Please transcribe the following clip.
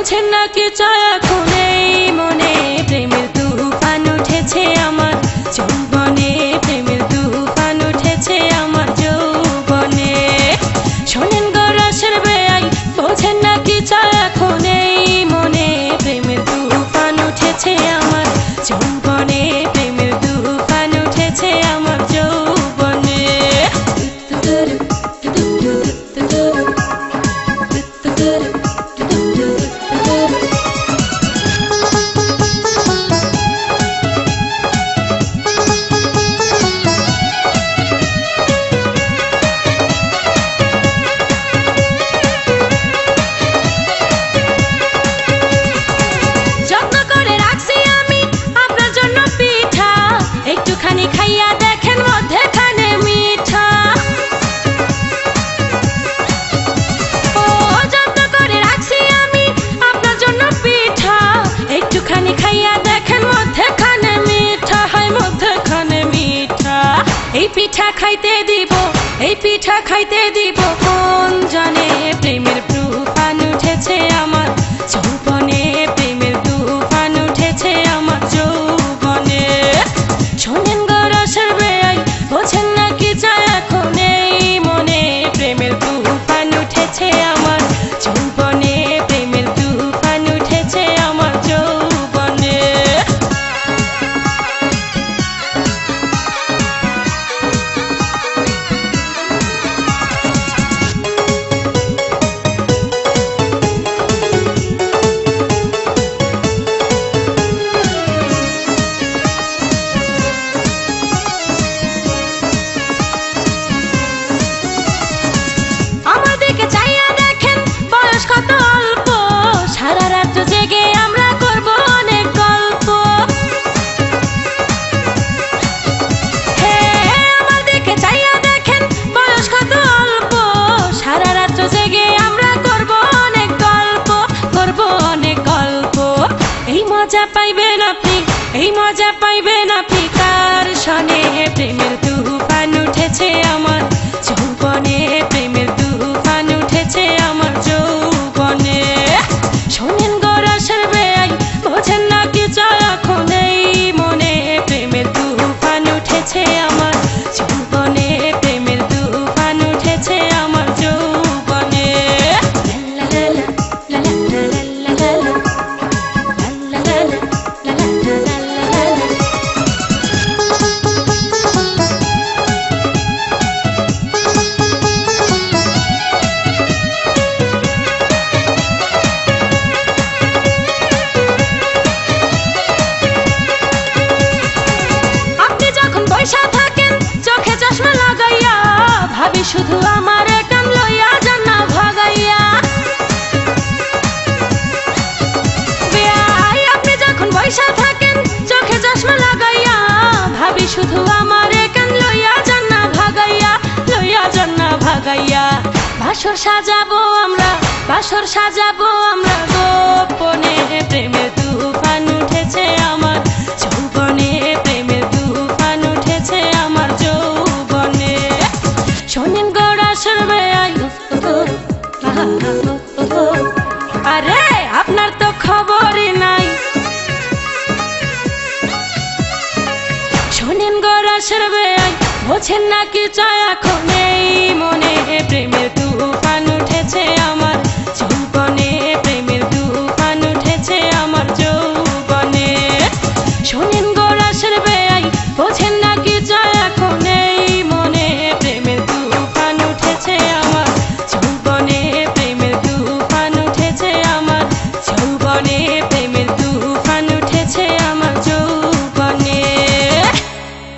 বোঝেন না কি চায় এখন এই মনে প্রেমের তুফান উঠেছে আমার যৌবনে প্রেমের তুফান উঠেছে আমার যৌবনে শোনেন গো রসের বেয়াই বোঝেন না কি চায় এখন এই মনে প্রেমের তুফান উঠেছে আমার যৌবনে প্রেমের তুফান উঠেছে আমার যৌবনে একটুখানি খাইয়া দেখেন মধ্যেখানে মিঠা ও যত্ন করে রাখছি আমি আপনার জন্য পিঠা একটুখানি খাইয়া দেখেন মধ্যেখানে মিঠা হয় মধ্যেখানে মিঠা এই পিঠা খাইতে দিব এই পিঠা খাইতে দিব কোন জানে প্রেমের তুফান উঠেছে আমার যৌবনে প্রেমের তুফান উঠেছে আমার যৌবনে শোনেন গো রসের বেয়াই বোঝেন না কি চায় এখন এই মনে প্রেমের তুফান উঠেছে আমার যৌবনে প্রেমের তুফান উঠেছে আমার যৌবনে কত অল্প সারা রাত জেগে আমরা করব অনেক গল্প আমার দিকে চাইয়া দেখেন বয়স কত অল্প সারা রাত জেগে আমরা করব অনেক গল্প করব অনেক গল্প এই মজা পাইবেন আপনি এই মজা পাইবেন আপনি কার শোনে প্রেমের তুফান উঠেছে আমার যৌবনে প্রেমের তুফান উঠেছে আমার যৌবনে শোনেন গো রসের বেয়াই বোঝেন না কি চায় এখন এই মনে প্রেমের তুফান উঠেছে আমার যৌবনে প্রেমের তুফান উঠেছে আমার যৌবনে চোখে চশমা লাগাইয়া ভাবি শুধু আমার কান লইয়া যান না ভাগাইয়া আপনি যখন বৈশা থাকেন চোখে চশমা লাগাইয়া ভাবি শুধু আমার কান লইয়া যান না ভাগাইয়া লইয়া যান না ভাগাইয়া বাসর সাজাবো আমরা গোপনে প্রেমের তুফান উঠেছে আমার যৌবনে প্রেমের তুফান উঠেছে আমার যৌবনে শোনেন গো রসের বেয়াই আরে আপনার তো খবরই নাই শোনেন গো রসের বেয়াই বোঝেন না কি চায় এখন এই মনে প্রেমের তুফান